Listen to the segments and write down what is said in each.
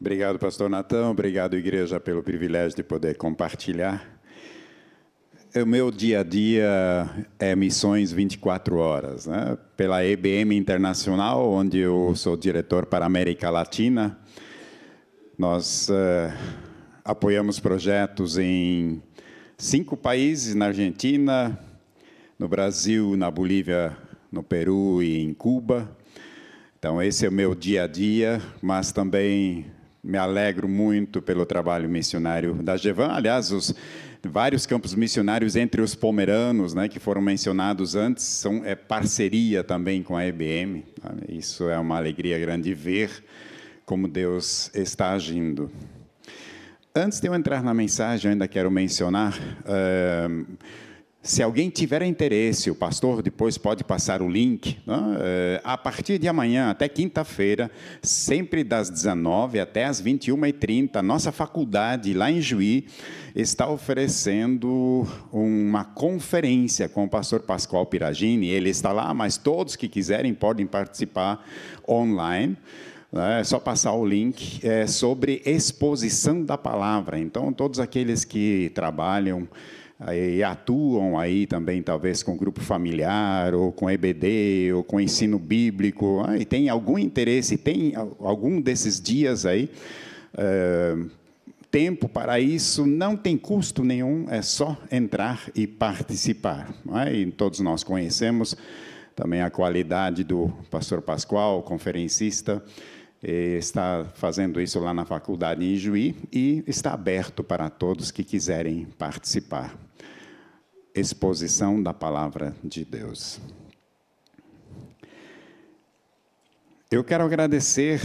Obrigado, pastor Natão. Obrigado, igreja, pelo privilégio de poder compartilhar. O meu dia a dia é missões 24 horas, né? Pela EBM Internacional, onde eu sou diretor para a América Latina. Nós apoiamos projetos em 5 países, na Argentina, no Brasil, na Bolívia, no Peru e em Cuba. Então, esse é o meu dia a dia, mas também me alegro muito pelo trabalho missionário da GEVAN. Aliás, os vários campos missionários entre os pomeranos, né, que foram mencionados antes, é parceria também com a EBM. Isso é uma alegria grande ver como Deus está agindo. Antes de eu entrar na mensagem, eu ainda quero mencionar... se alguém tiver interesse, o pastor depois pode passar o link, né? A partir de amanhã até quinta-feira, sempre das 19 até as 21h30, nossa faculdade lá em Juí está oferecendo uma conferência com o pastor Pascoal Piragini. Ele está lá, mas todos que quiserem podem participar online. É só passar o link, sobre exposição da palavra. Então, todos aqueles que trabalham e atuam aí também, talvez, com grupo familiar, ou com EBD, ou com ensino bíblico, e tem algum interesse, tem algum desses dias aí, tempo para isso, não tem custo nenhum, é só entrar e participar. E todos nós conhecemos também a qualidade do pastor Pascoal, conferencista, está fazendo isso lá na faculdade em Juí, e está aberto para todos que quiserem participar. Exposição da palavra de Deus. Eu quero agradecer.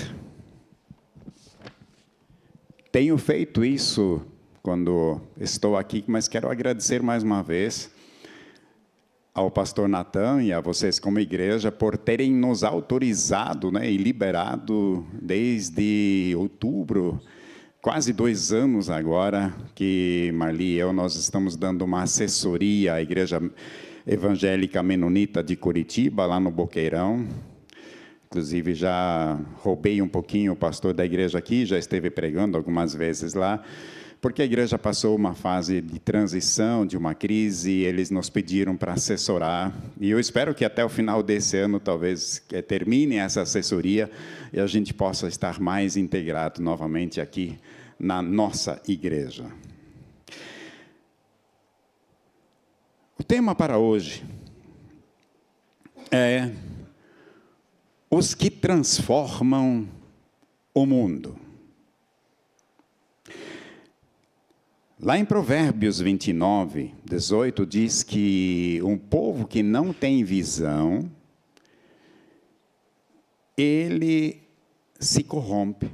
Tenho feito isso quando estou aqui, mas quero agradecer mais uma vez ao pastor Natão e a vocês como igreja por terem nos autorizado, né, e liberado desde outubro, quase 2 anos agora, que Marli e eu, nós estamos dando uma assessoria à Igreja Evangélica Menonita de Curitiba, lá no Boqueirão. Inclusive, já roubei um pouquinho o pastor da igreja aqui, já esteve pregando algumas vezes lá, porque a igreja passou uma fase de transição, de uma crise, e eles nos pediram para assessorar. E eu espero que até o final desse ano, talvez, termine essa assessoria e a gente possa estar mais integrado novamente aqui na nossa igreja. O tema para hoje é os que transformam o mundo. Lá em Provérbios 29, 18, diz que um povo que não tem visão, ele se corrompe.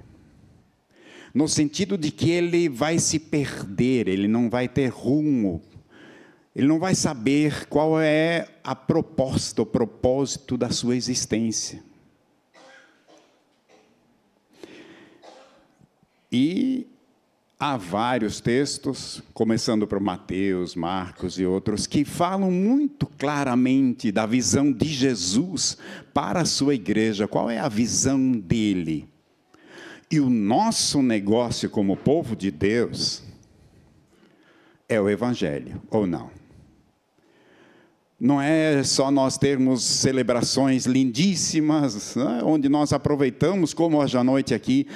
No sentido de que ele vai se perder, ele não vai ter rumo, ele não vai saber qual é a proposta, o propósito da sua existência. E há vários textos, começando por Mateus, Marcos e outros, que falam muito claramente da visão de Jesus para a sua igreja. Qual é a visão dele? E o nosso negócio como povo de Deus é o Evangelho, ou não? Não é só nós termos celebrações lindíssimas, né, onde nós aproveitamos, como hoje à noite aqui,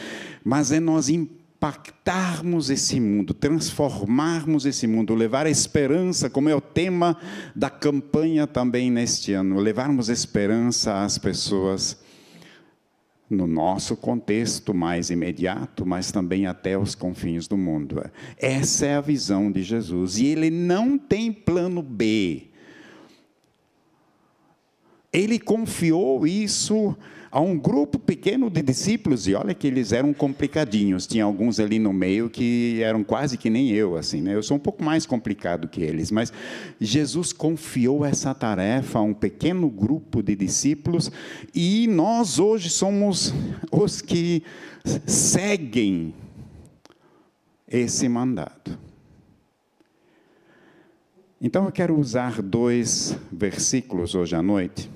mas é nós impactarmos esse mundo, transformarmos esse mundo, levar esperança, como é o tema da campanha também neste ano, levarmos esperança às pessoas no nosso contexto mais imediato, mas também até os confins do mundo. Essa é a visão de Jesus, e ele não tem plano B. Ele confiou isso a um grupo pequeno de discípulos, e olha que eles eram complicadinhos, tinha alguns ali no meio que eram quase que nem eu, assim, né? Eu sou um pouco mais complicado que eles, mas Jesus confiou essa tarefa a um pequeno grupo de discípulos, e nós hoje somos os que seguem esse mandato. Então eu quero usar 2 versículos hoje à noite.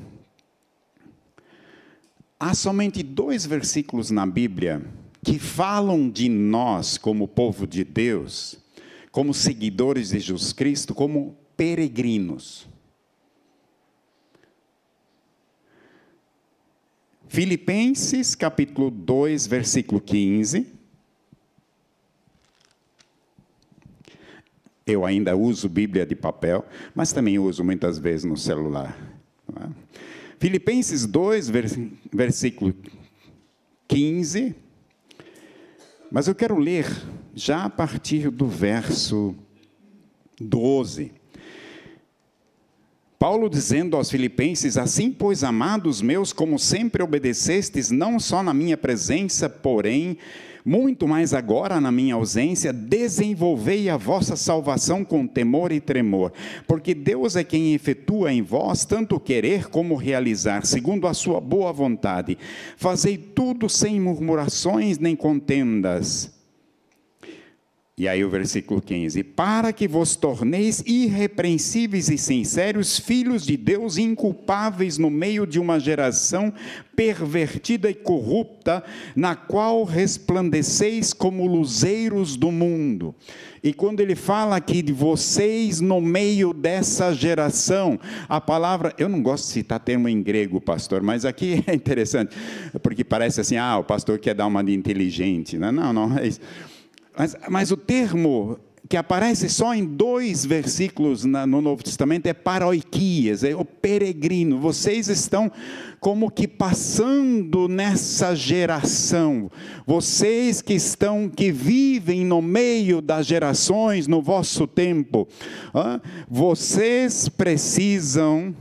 Há somente 2 versículos na Bíblia que falam de nós como povo de Deus, como seguidores de Jesus Cristo, como peregrinos. Filipenses capítulo 2, versículo 15. Eu ainda uso Bíblia de papel, mas também uso muitas vezes no celular. Filipenses 2, versículo 15. Mas eu quero ler já a partir do verso 12. Paulo dizendo aos filipenses: assim, pois, amados meus, como sempre obedecestes, não só na minha presença, porém, muito mais agora na minha ausência, desenvolvei a vossa salvação com temor e tremor, porque Deus é quem efetua em vós tanto querer como realizar, segundo a sua boa vontade. Fazei tudo sem murmurações nem contendas. E aí o versículo 15: para que vos torneis irrepreensíveis e sinceros, filhos de Deus, inculpáveis no meio de uma geração pervertida e corrupta, na qual resplandeceis como luzeiros do mundo. E quando ele fala aqui de vocês no meio dessa geração, a palavra, eu não gosto de citar termo em grego, pastor, mas aqui é interessante, porque parece assim, o pastor quer dar uma de inteligente, né? Não é isso. Mas o termo que aparece só em 2 versículos no Novo Testamento é paroikias, é o peregrino. Vocês estão como que passando nessa geração. Vocês que vivem no meio das gerações, no vosso tempo. Vocês precisam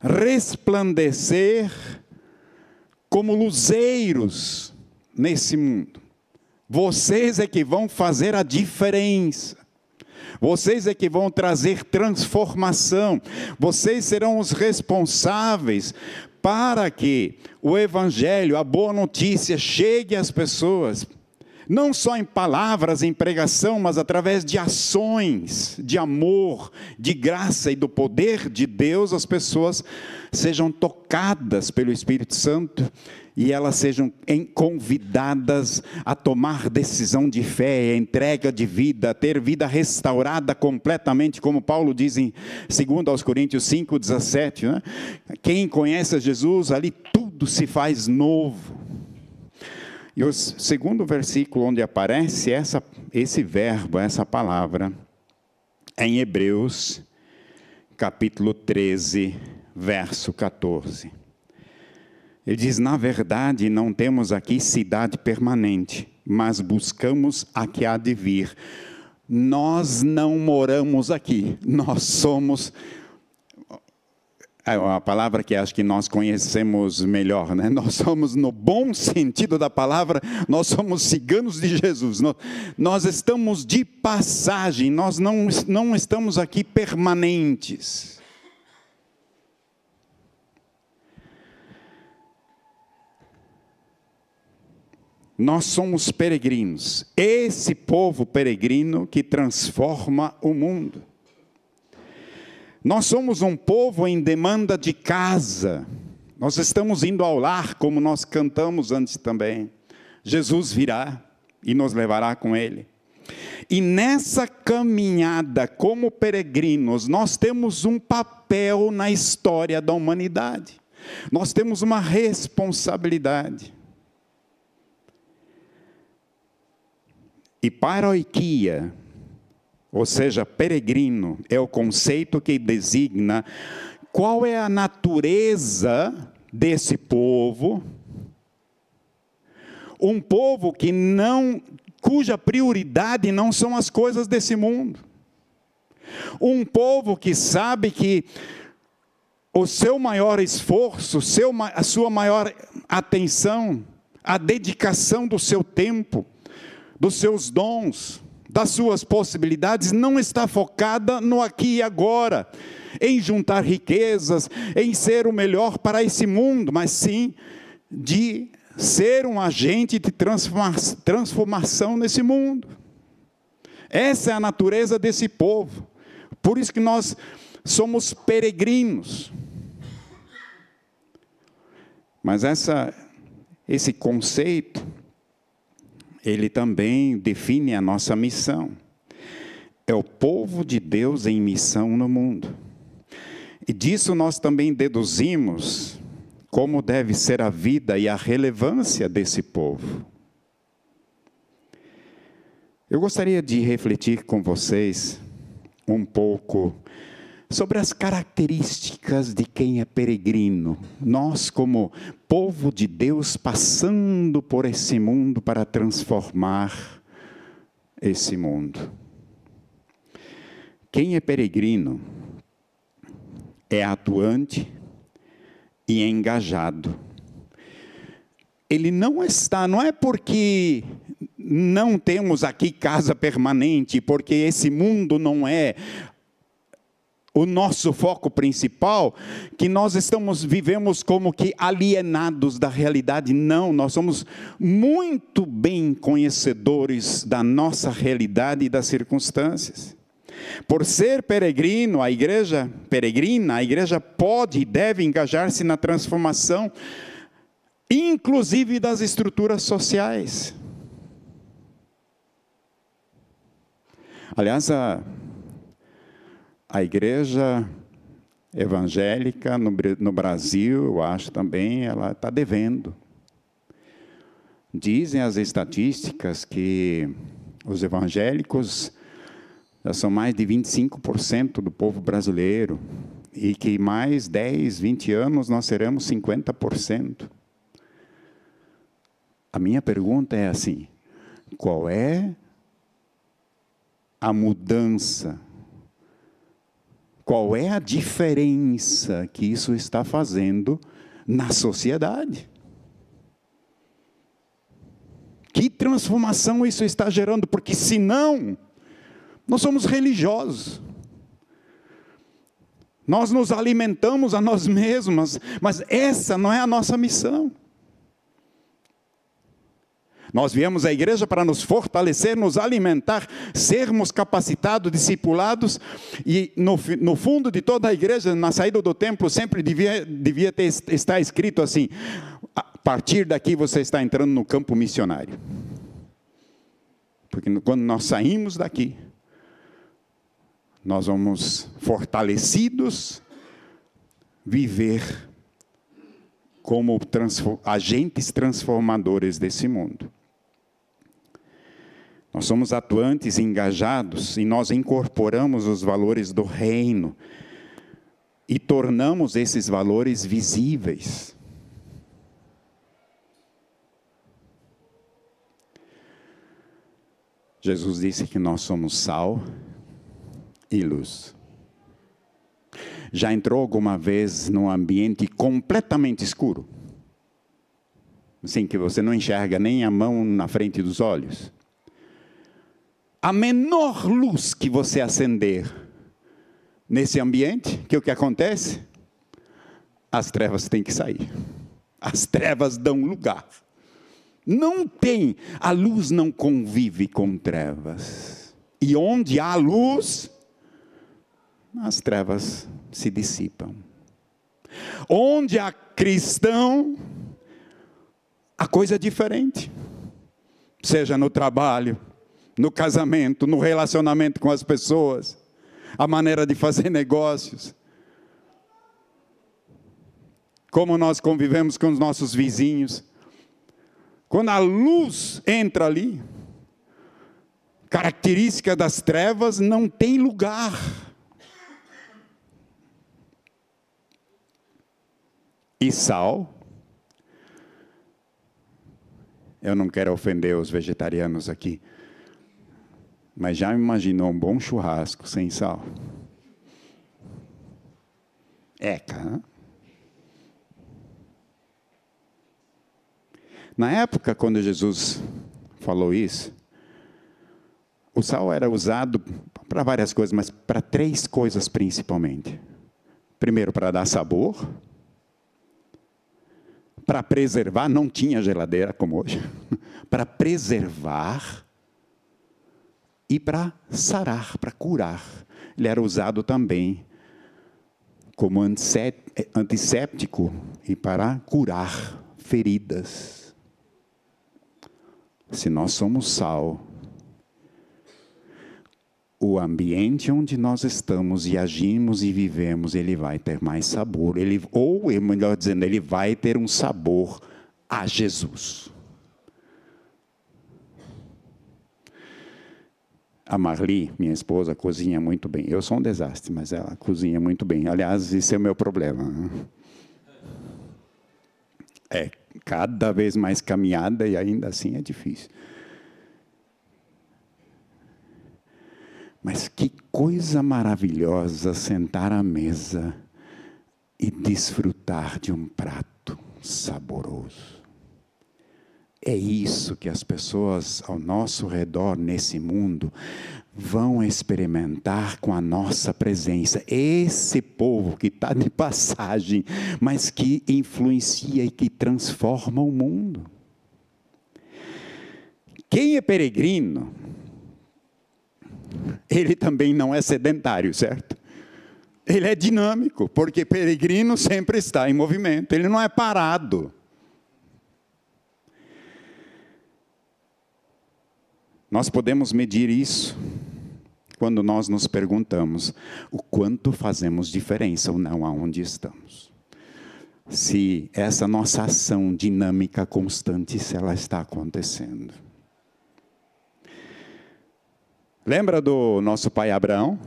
resplandecer como luzeiros nesse mundo. Vocês é que vão fazer a diferença. Vocês é que vão trazer transformação. Vocês serão os responsáveis para que o Evangelho, a boa notícia, chegue às pessoas. Não só em palavras, em pregação, mas através de ações, de amor, de graça e do poder de Deus, as pessoas sejam tocadas pelo Espírito Santo e elas sejam convidadas a tomar decisão de fé, entrega de vida, ter vida restaurada completamente, como Paulo diz em 2 Coríntios 5,17, né? Quem conhece a Jesus, ali tudo se faz novo. E o segundo versículo onde aparece esse verbo, essa palavra, é em Hebreus, capítulo 13, verso 14. Ele diz: na verdade, não temos aqui cidade permanente, mas buscamos a que há de vir. Nós não moramos aqui, nós somos... a palavra que acho que nós conhecemos melhor, né? Nós somos, no bom sentido da palavra, nós somos ciganos de Jesus. Nós estamos de passagem, nós não estamos aqui permanentes. Nós somos peregrinos, esse povo peregrino que transforma o mundo. Nós somos um povo em demanda de casa. Nós estamos indo ao lar, como nós cantamos antes também. Jesus virá e nos levará com Ele. E nessa caminhada como peregrinos, nós temos um papel na história da humanidade. Nós temos uma responsabilidade. E paroikia, ou seja, peregrino, é o conceito que designa qual é a natureza desse povo. Um povo cuja prioridade não são as coisas desse mundo. Um povo que sabe que o seu maior esforço, a sua maior atenção, a dedicação do seu tempo, dos seus dons, das suas possibilidades, não está focada no aqui e agora, em juntar riquezas, em ser o melhor para esse mundo, mas sim de ser um agente de transformação nesse mundo. Essa é a natureza desse povo. Por isso que nós somos peregrinos. Mas esse conceito, ele também define a nossa missão. É o povo de Deus em missão no mundo. E disso nós também deduzimos como deve ser a vida e a relevância desse povo. Eu gostaria de refletir com vocês um pouco sobre as características de quem é peregrino. Nós, como povo de Deus, passando por esse mundo para transformar esse mundo. Quem é peregrino é atuante e é engajado. Ele não é porque não temos aqui casa permanente, porque esse mundo não é o nosso foco principal, que nós vivemos como que alienados da realidade. Não, nós somos muito bem conhecedores da nossa realidade e das circunstâncias. Por ser peregrino, a igreja peregrina, a igreja pode e deve engajar-se na transformação, inclusive das estruturas sociais. Aliás, a igreja evangélica no Brasil, eu acho também, ela está devendo. Dizem as estatísticas que os evangélicos já são mais de 25% do povo brasileiro, e que mais 10, 20 anos nós seremos 50%. A minha pergunta é assim: qual é a mudança? Qual é a diferença que isso está fazendo na sociedade? Que transformação isso está gerando? Porque senão, nós somos religiosos. Nós nos alimentamos a nós mesmos, mas essa não é a nossa missão. Nós viemos à igreja para nos fortalecer, nos alimentar, sermos capacitados, discipulados, e no fundo de toda a igreja, na saída do templo, sempre devia estar escrito assim: a partir daqui você está entrando no campo missionário. Porque quando nós saímos daqui, nós vamos fortalecidos, viver como agentes transformadores desse mundo. Nós somos atuantes, engajados, e nós incorporamos os valores do reino e tornamos esses valores visíveis. Jesus disse que nós somos sal e luz. Já entrou alguma vez num ambiente completamente escuro? Assim que você não enxerga nem a mão na frente dos olhos? A menor luz que você acender nesse ambiente, o que acontece? As trevas têm que sair. As trevas dão lugar. Não tem, a luz não convive com trevas. E onde há luz, as trevas se dissipam. Onde há cristão, a coisa é diferente. Seja no trabalho, no casamento, no relacionamento com as pessoas, a maneira de fazer negócios, como nós convivemos com os nossos vizinhos. Quando a luz entra ali, característica das trevas não tem lugar. E sal, eu não quero ofender os vegetarianos aqui, mas já imaginou um bom churrasco sem sal? Cara. Na época, quando Jesus falou isso, o sal era usado para várias coisas, mas para 3 coisas principalmente. Primeiro, para dar sabor. Para preservar, não tinha geladeira como hoje. Para preservar. E para sarar, para curar. Ele era usado também como antisséptico e para curar feridas. Se nós somos sal, o ambiente onde nós estamos e agimos e vivemos, ele vai ter mais sabor. Ou, melhor dizendo, ele vai ter um sabor a Jesus. A Marli, minha esposa, cozinha muito bem. Eu sou um desastre, mas ela cozinha muito bem. Aliás, esse é o meu problema. É cada vez mais caminhada e ainda assim é difícil. Mas que coisa maravilhosa sentar à mesa e desfrutar de um prato saboroso. É isso que as pessoas ao nosso redor nesse mundo vão experimentar com a nossa presença. Esse povo que está de passagem, mas que influencia e que transforma o mundo. Quem é peregrino, ele também não é sedentário, certo? Ele é dinâmico, porque peregrino sempre está em movimento, ele não é parado. Nós podemos medir isso quando nós nos perguntamos o quanto fazemos diferença ou não aonde estamos. Se essa nossa ação dinâmica constante, se ela está acontecendo. Lembra do nosso pai Abraão?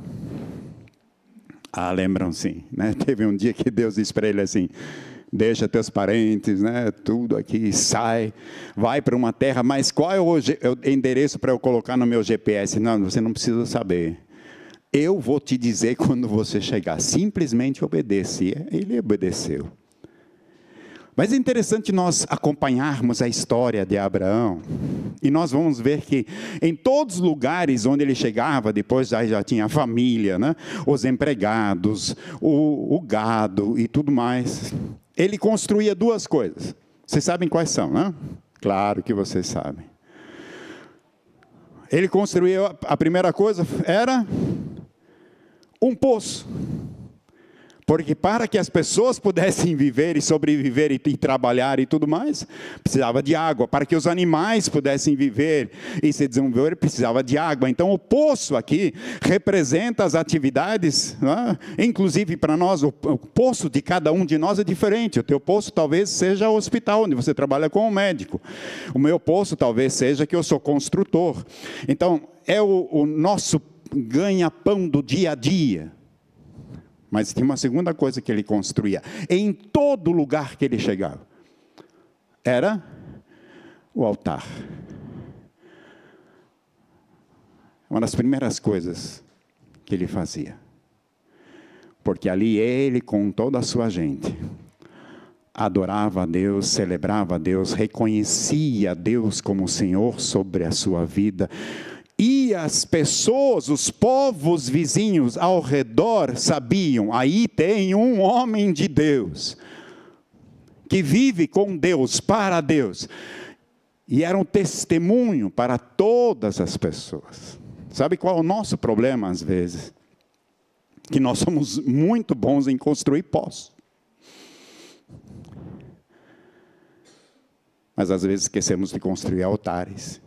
lembram sim, né? Teve um dia que Deus disse para ele assim: deixa teus parentes, né? Tudo aqui, sai, vai para uma terra, mas qual é o endereço para eu colocar no meu GPS? Não, você não precisa saber. Eu vou te dizer quando você chegar. Simplesmente obedeça. E ele obedeceu. Mas é interessante nós acompanharmos a história de Abraão. E nós vamos ver que em todos os lugares onde ele chegava, depois já tinha a família, né? Os empregados, o gado e tudo mais. Ele construía duas coisas. Vocês sabem quais são, né? Claro que vocês sabem. Ele construía, a primeira coisa era um poço. Porque para que as pessoas pudessem viver e sobreviver e trabalhar e tudo mais, precisava de água. Para que os animais pudessem viver e se desenvolver, precisava de água. Então o poço aqui representa as atividades, né? Inclusive para nós, o poço de cada um de nós é diferente. O teu poço talvez seja o hospital, onde você trabalha com um médico. O meu poço talvez seja que eu sou construtor. Então é o nosso ganha-pão do dia a dia. Mas tinha uma segunda coisa que ele construía. Em todo lugar que ele chegava. Era o altar. Uma das primeiras coisas que ele fazia. Porque ali ele, com toda a sua gente, adorava a Deus, celebrava a Deus, reconhecia a Deus como Senhor sobre a sua vida. E as pessoas, os povos vizinhos ao redor sabiam, aí tem um homem de Deus, que vive com Deus, para Deus. E era um testemunho para todas as pessoas. Sabe qual é o nosso problema às vezes? Que nós somos muito bons em construir poços. Mas às vezes esquecemos de construir altares.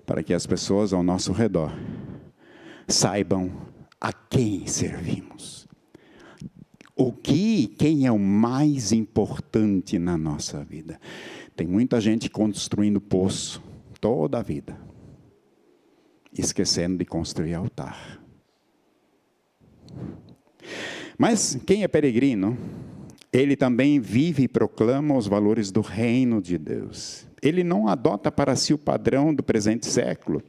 Para que as pessoas ao nosso redor saibam a quem servimos. Quem é o mais importante na nossa vida. Tem muita gente construindo poço toda a vida, esquecendo de construir altar. Mas quem é peregrino, ele também vive e proclama os valores do reino de Deus. Ele não adota para si o padrão do presente século.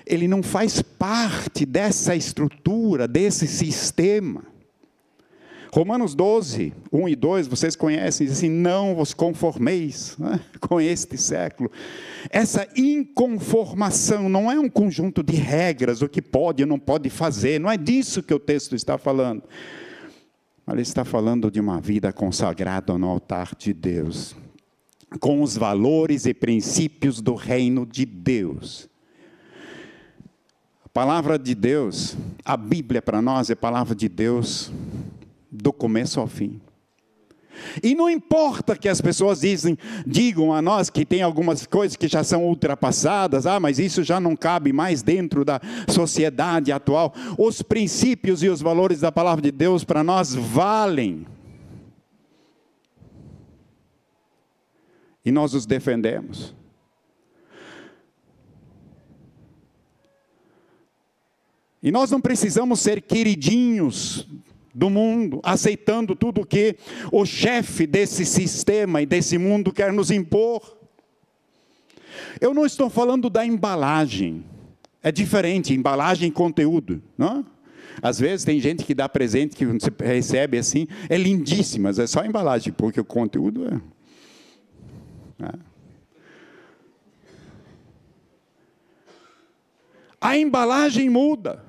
Ele não faz parte dessa estrutura, desse sistema. Romanos 12, 1 e 2, vocês conhecem, diz assim: não vos conformeis, né, com este século. Essa inconformação não é um conjunto de regras, o que pode e não pode fazer, não é disso que o texto está falando. Ele está falando de uma vida consagrada no altar de Deus, com os valores e princípios do reino de Deus. A palavra de Deus, a Bíblia para nós é a palavra de Deus do começo ao fim. E não importa que as pessoas digam a nós que tem algumas coisas que já são ultrapassadas, mas isso já não cabe mais dentro da sociedade atual. Os princípios e os valores da palavra de Deus para nós valem. E nós os defendemos. E nós não precisamos ser queridinhos do mundo, aceitando tudo que o chefe desse sistema e desse mundo quer nos impor. Eu não estou falando da embalagem. É diferente, embalagem e conteúdo, não? Às vezes tem gente que dá presente que você recebe assim, é lindíssimo, mas é só embalagem, porque o conteúdo é... A embalagem muda,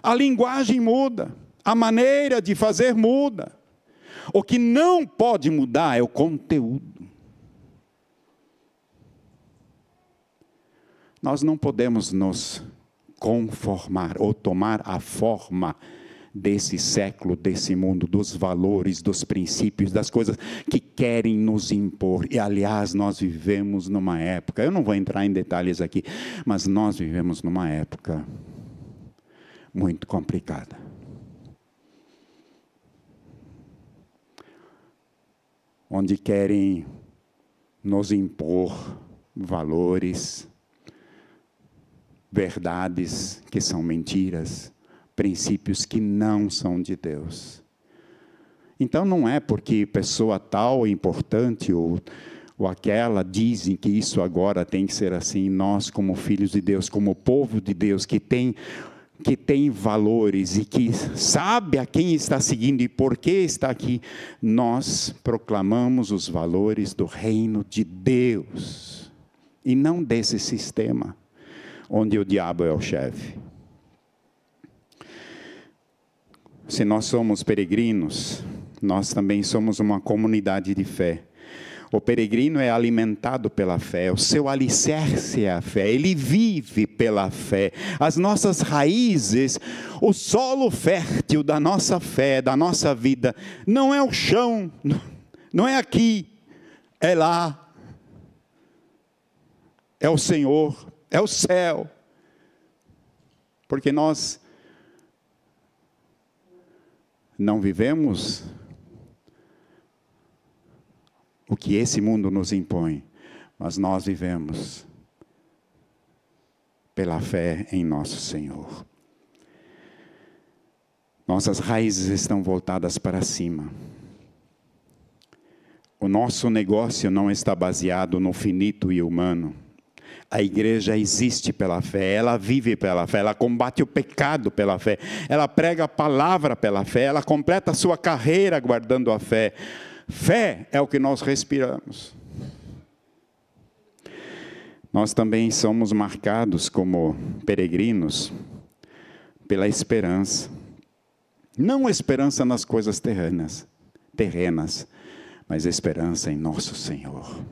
a linguagem muda, a maneira de fazer muda. O que não pode mudar é o conteúdo. Nós não podemos nos conformar ou tomar a forma desse século, desse mundo, dos valores, dos princípios, das coisas que querem nos impor. E, aliás, nós vivemos numa época, eu não vou entrar em detalhes aqui, mas nós vivemos numa época muito complicada. Onde querem nos impor valores, verdades que são mentiras, princípios que não são de Deus. Então não é porque pessoa tal importante ou aquela dizem que isso agora tem que ser assim, nós como filhos de Deus, como povo de Deus que tem valores e que sabe a quem está seguindo e por que está aqui, nós proclamamos os valores do reino de Deus e não desse sistema onde o diabo é o chefe. Se nós somos peregrinos, nós também somos uma comunidade de fé. O peregrino é alimentado pela fé, o seu alicerce é a fé, ele vive pela fé. As nossas raízes, o solo fértil da nossa fé, da nossa vida, não é o chão, não é aqui, é lá. É o Senhor, é o céu. Porque nós não vivemos o que esse mundo nos impõe, mas nós vivemos pela fé em nosso Senhor. Nossas raízes estão voltadas para cima. O nosso negócio não está baseado no finito e humano. A igreja existe pela fé, ela vive pela fé, ela combate o pecado pela fé, ela prega a palavra pela fé, ela completa a sua carreira guardando a fé. Fé é o que nós respiramos. Nós também somos marcados como peregrinos pela esperança. Não esperança nas coisas terrenas, mas esperança em nosso Senhor.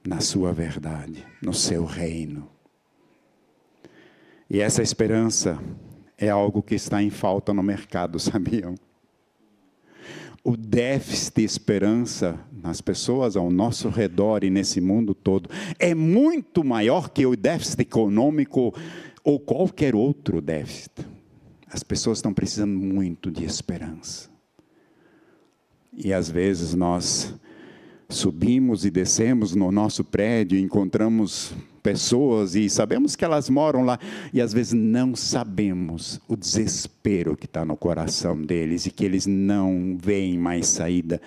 Na sua verdade, no seu reino. E essa esperança é algo que está em falta no mercado, sabiam? O déficit de esperança nas pessoas ao nosso redor e nesse mundo todo é muito maior que o déficit econômico ou qualquer outro déficit. As pessoas estão precisando muito de esperança. E às vezes nós subimos e descemos no nosso prédio, encontramos pessoas e sabemos que elas moram lá e às vezes não sabemos o desespero que está no coração deles e que eles não veem mais saída,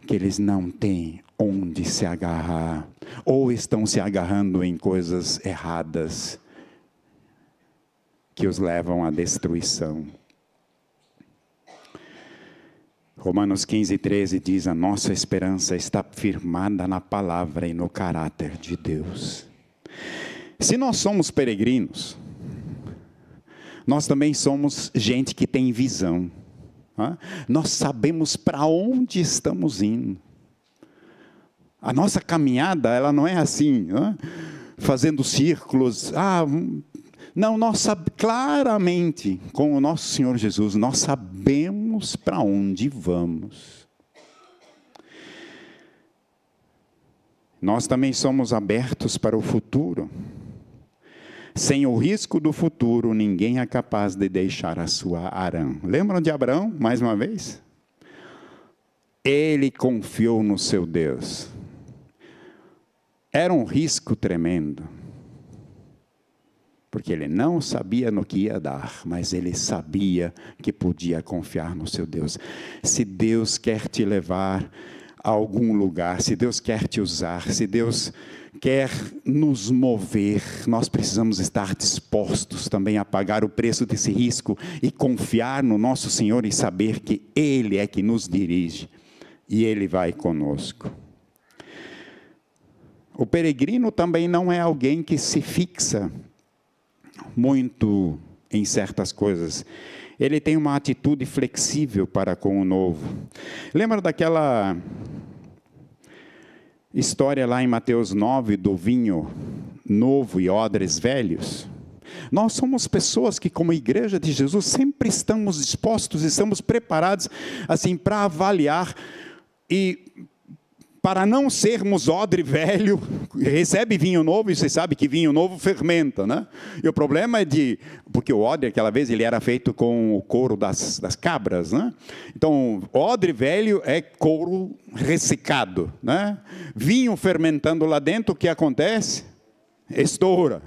que eles não têm onde se agarrar ou estão se agarrando em coisas erradas que os levam à destruição. Romanos 15:13 diz: a nossa esperança está firmada na palavra e no caráter de Deus. Se nós somos peregrinos, nós também somos gente que tem visão. Nós sabemos para onde estamos indo. A nossa caminhada, ela não é assim, fazendo círculos. Não, claramente, com o nosso Senhor Jesus, nós sabemos para onde vamos. Nós também somos abertos para o futuro. Sem o risco do futuro, ninguém é capaz de deixar a sua Harã. Lembram de Abraão, mais uma vez? Ele confiou no seu Deus. Era um risco tremendo. Porque ele não sabia no que ia dar, mas ele sabia que podia confiar no seu Deus. Se Deus quer te levar a algum lugar, se Deus quer te usar, se Deus quer nos mover, nós precisamos estar dispostos também a pagar o preço desse risco e confiar no nosso Senhor e saber que Ele é que nos dirige e Ele vai conosco. O peregrino também não é alguém que se fixa muito em certas coisas. Ele tem uma atitude flexível para com o novo. Lembra daquela história lá em Mateus 9, do vinho novo e odres velhos? Nós somos pessoas que, como igreja de Jesus, sempre estamos dispostos, estamos preparados assim, para avaliar e para não sermos odre velho, recebe vinho novo, e você sabe que vinho novo fermenta, né? E o problema é porque o odre, aquela vez, ele era feito com o couro das cabras, né? Então, odre velho é couro ressecado, né? Vinho fermentando lá dentro, o que acontece? Estoura.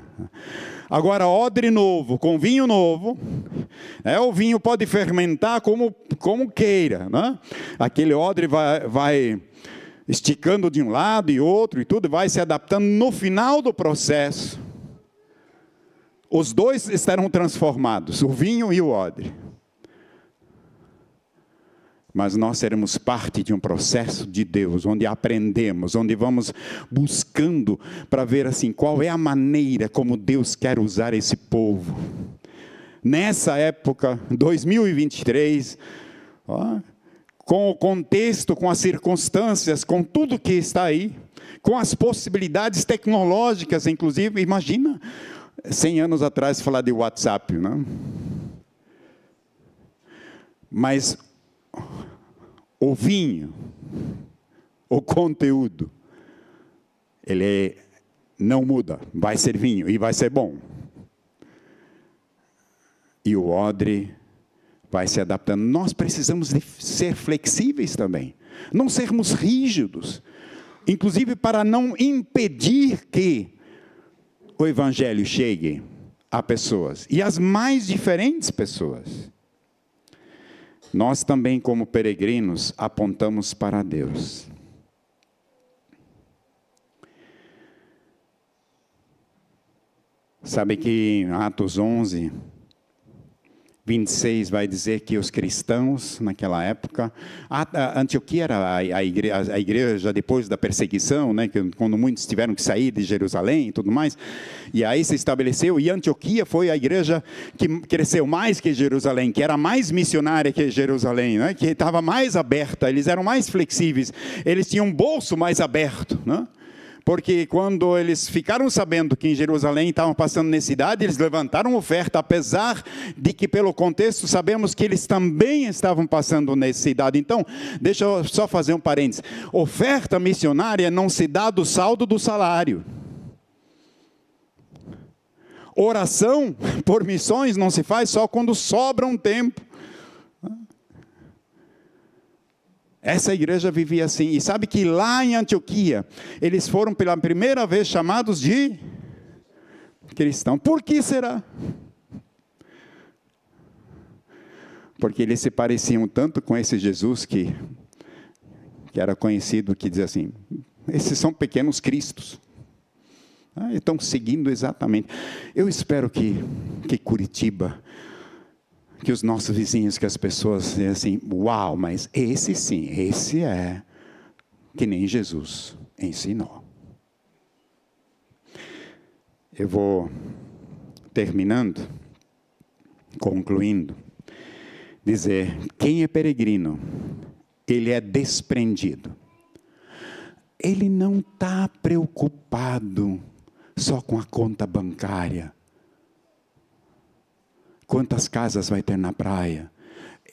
Agora, odre novo, com vinho novo, o vinho pode fermentar como queira, né? Aquele odre vai esticando de um lado e outro e tudo, vai se adaptando. No final do processo, os dois estarão transformados, o vinho e o odre. Mas nós seremos parte de um processo de Deus, onde aprendemos, onde vamos buscando para ver assim, qual é a maneira como Deus quer usar esse povo. Nessa época, 2023, com o contexto, com as circunstâncias, com tudo que está aí, com as possibilidades tecnológicas, inclusive, imagina, 100 anos atrás falar de WhatsApp, não? Mas o vinho, o conteúdo, ele não muda, vai ser vinho e vai ser bom. E o odre vai se adaptando. Nós precisamos de ser flexíveis também, não sermos rígidos, inclusive para não impedir que o Evangelho chegue a pessoas, e as mais diferentes pessoas. Nós também, como peregrinos, apontamos para Deus. Sabe que em Atos 11, 26 vai dizer que os cristãos, naquela época, a Antioquia era a igreja depois da perseguição, né, quando muitos tiveram que sair de Jerusalém e tudo mais, e aí se estabeleceu, e Antioquia foi a igreja que cresceu mais que Jerusalém, que era mais missionária que Jerusalém, né, que estava mais aberta, eles eram mais flexíveis, eles tinham um bolso mais aberto, né? Porque quando eles ficaram sabendo que em Jerusalém estavam passando necessidade, eles levantaram oferta, apesar de que pelo contexto sabemos que eles também estavam passando necessidade. Então, deixa eu só fazer um parênteses. Oferta missionária não se dá do saldo do salário. Oração por missões não se faz só quando sobra um tempo. Essa igreja vivia assim, e sabe que lá em Antioquia, eles foram pela primeira vez chamados de cristãos. Por que será? Porque eles se pareciam tanto com esse Jesus que era conhecido, que dizia assim, esses são pequenos cristos. Estão seguindo exatamente. Eu espero que Curitiba, que os nossos vizinhos, que as pessoas dizem assim, uau, mas esse sim, esse é que nem Jesus ensinou. Eu vou terminando, concluindo, dizer, quem é peregrino, ele é desprendido. Ele não está preocupado só com a conta bancária, quantas casas vai ter na praia.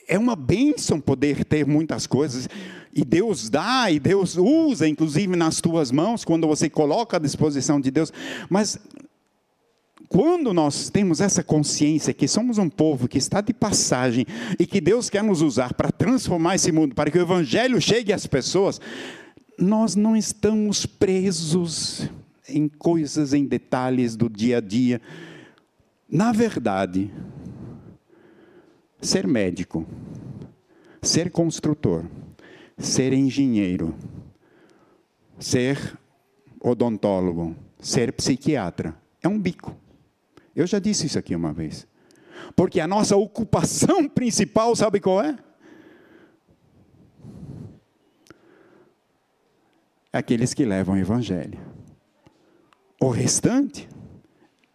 É uma bênção poder ter muitas coisas, e Deus dá, e Deus usa, inclusive nas tuas mãos, quando você coloca à disposição de Deus. Mas quando nós temos essa consciência que somos um povo que está de passagem, e que Deus quer nos usar para transformar esse mundo, para que o Evangelho chegue às pessoas, nós não estamos presos em coisas, em detalhes do dia a dia. Na verdade, ser médico, ser construtor, ser engenheiro, ser odontólogo, ser psiquiatra, é um bico. Eu já disse isso aqui uma vez. Porque a nossa ocupação principal, sabe qual é? Aqueles que levam o Evangelho. O restante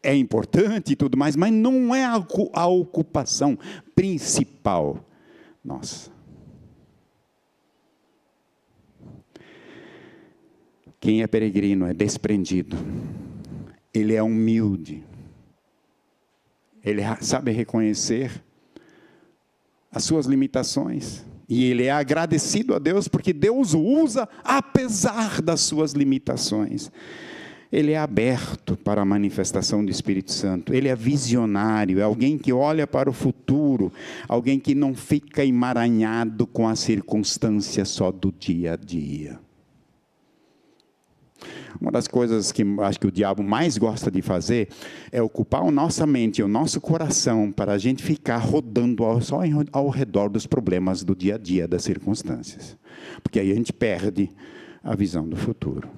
é importante e tudo mais, mas não é a ocupação principal nossa. Quem é peregrino é desprendido. Ele é humilde. Ele sabe reconhecer as suas limitações. E ele é agradecido a Deus, porque Deus o usa apesar das suas limitações. Ele é aberto para a manifestação do Espírito Santo. Ele é visionário, é alguém que olha para o futuro. Alguém que não fica emaranhado com as circunstâncias só do dia a dia. Uma das coisas que acho que o diabo mais gosta de fazer é ocupar a nossa mente e o nosso coração para a gente ficar rodando só ao redor dos problemas do dia a dia, das circunstâncias. Porque aí a gente perde a visão do futuro.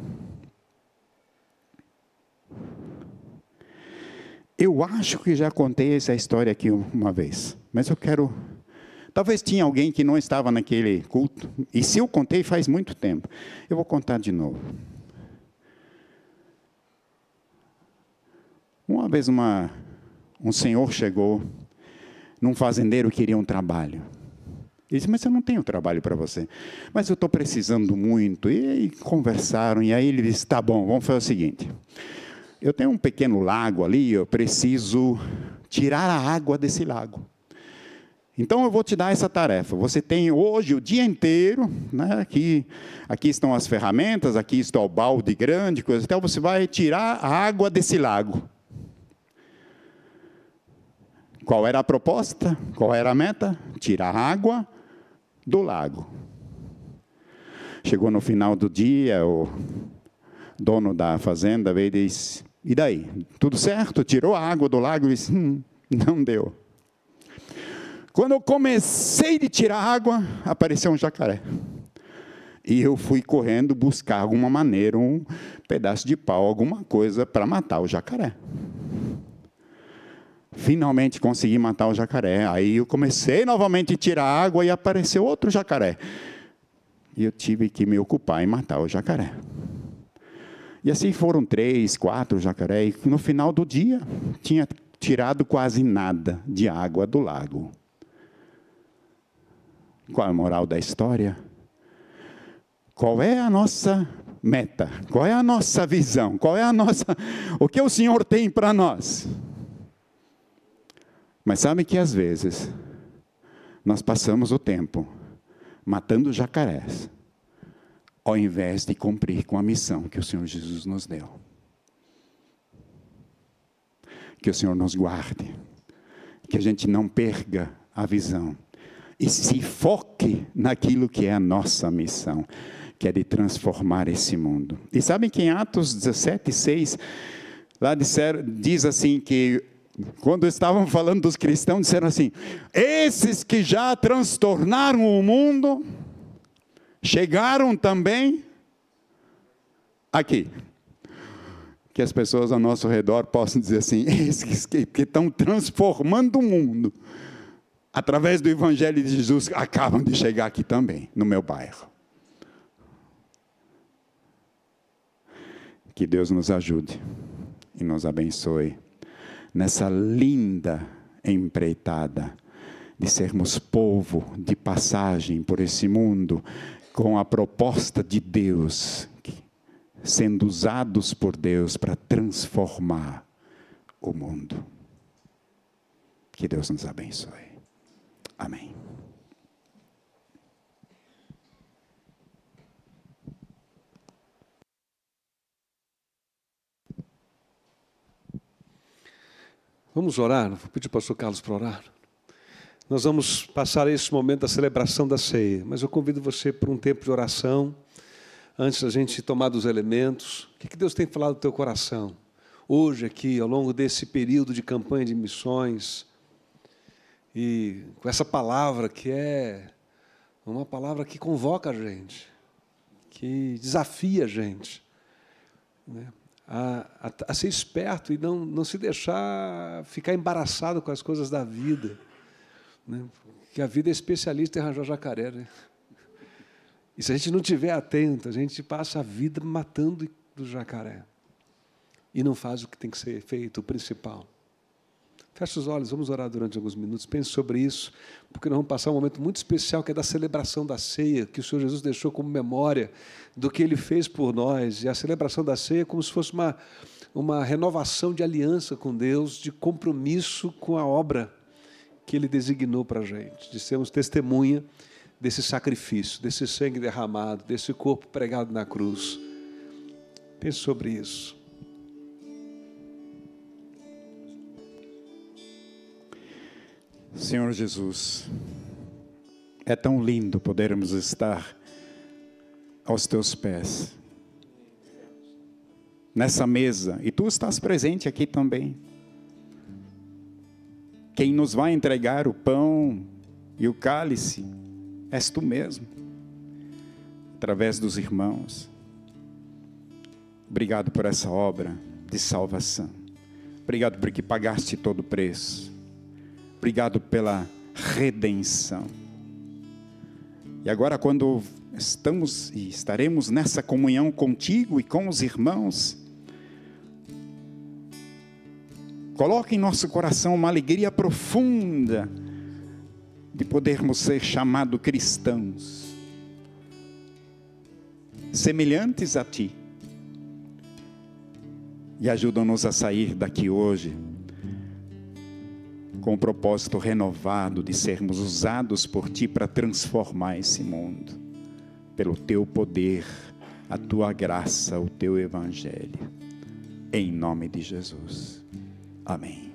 Eu acho que já contei essa história aqui uma vez, mas eu quero... Talvez tinha alguém que não estava naquele culto, e se eu contei faz muito tempo, eu vou contar de novo. Uma vez um senhor chegou num fazendeiro que queria um trabalho. Ele disse, mas eu não tenho trabalho para você. Mas eu estou precisando muito. E aí conversaram, e aí ele disse, tá bom, vamos fazer o seguinte. Eu tenho um pequeno lago ali, eu preciso tirar a água desse lago. Então eu vou te dar essa tarefa. Você tem hoje o dia inteiro, né, aqui estão as ferramentas, aqui está o balde grande, coisa. Então você vai tirar a água desse lago. Qual era a proposta? Qual era a meta? Tirar a água do lago. Chegou no final do dia, o dono da fazenda veio e disse, e daí? Tudo certo? Tirou a água do lago? E disse, não deu. Quando eu comecei a tirar a água, apareceu um jacaré. E eu fui correndo buscar alguma maneira, um pedaço de pau, alguma coisa para matar o jacaré. Finalmente consegui matar o jacaré. Aí eu comecei novamente a tirar a água e apareceu outro jacaré. E eu tive que me ocupar em matar o jacaré. E assim foram 3, 4 jacarés. E no final do dia, tinha tirado quase nada de água do lago. Qual é a moral da história? Qual é a nossa meta? Qual é a nossa visão? O que o Senhor tem para nós? Mas sabe que às vezes nós passamos o tempo matando jacarés, ao invés de cumprir com a missão que o Senhor Jesus nos deu. Que o Senhor nos guarde, que a gente não perca a visão e se foque naquilo que é a nossa missão, que é de transformar esse mundo. E sabem que em Atos 17:6, lá diz assim que, quando estavam falando dos cristãos, disseram assim, esses que já transtornaram o mundo, chegaram também aqui. Que as pessoas ao nosso redor possam dizer assim, esses que estão transformando o mundo, através do Evangelho de Jesus, acabam de chegar aqui também, no meu bairro. Que Deus nos ajude e nos abençoe nessa linda empreitada de sermos povo de passagem por esse mundo, com a proposta de Deus, sendo usados por Deus para transformar o mundo. Que Deus nos abençoe. Amém. Vamos orar? Vou pedir para o pastor Carlos para orar. Nós vamos passar esse momento da celebração da ceia, mas eu convido você para um tempo de oração, antes da gente tomar dos elementos. O que Deus tem falado no teu coração? Hoje aqui, ao longo desse período de campanha de missões, e com essa palavra que é uma palavra que convoca a gente, que desafia a gente, né? A ser esperto e não se deixar ficar embaraçado com as coisas da vida, né? Porque a vida é especialista em arranjar jacaré, né? E se a gente não estiver atento, a gente passa a vida matando do jacaré e não faz o que tem que ser feito, o principal. Feche os olhos, vamos orar durante alguns minutos. Pense sobre isso, porque nós vamos passar um momento muito especial, que é da celebração da ceia, que o Senhor Jesus deixou como memória do que Ele fez por nós. E a celebração da ceia é como se fosse uma renovação de aliança com Deus, de compromisso com a obra que Ele designou para a gente, de sermos testemunha desse sacrifício, desse sangue derramado, desse corpo pregado na cruz. Pense sobre isso. Senhor Jesus, é tão lindo podermos estar aos teus pés, nessa mesa, e tu estás presente aqui também. Quem nos vai entregar o pão e o cálice és tu mesmo, através dos irmãos. Obrigado por essa obra de salvação. Obrigado porque pagaste todo o preço. Obrigado pela redenção. E agora, quando estamos e estaremos nessa comunhão contigo e com os irmãos, coloque em nosso coração uma alegria profunda de podermos ser chamados cristãos, semelhantes a ti. E ajuda-nos a sair daqui hoje com o propósito renovado de sermos usados por ti para transformar esse mundo, pelo teu poder, a tua graça, o teu evangelho. Em nome de Jesus. Amém.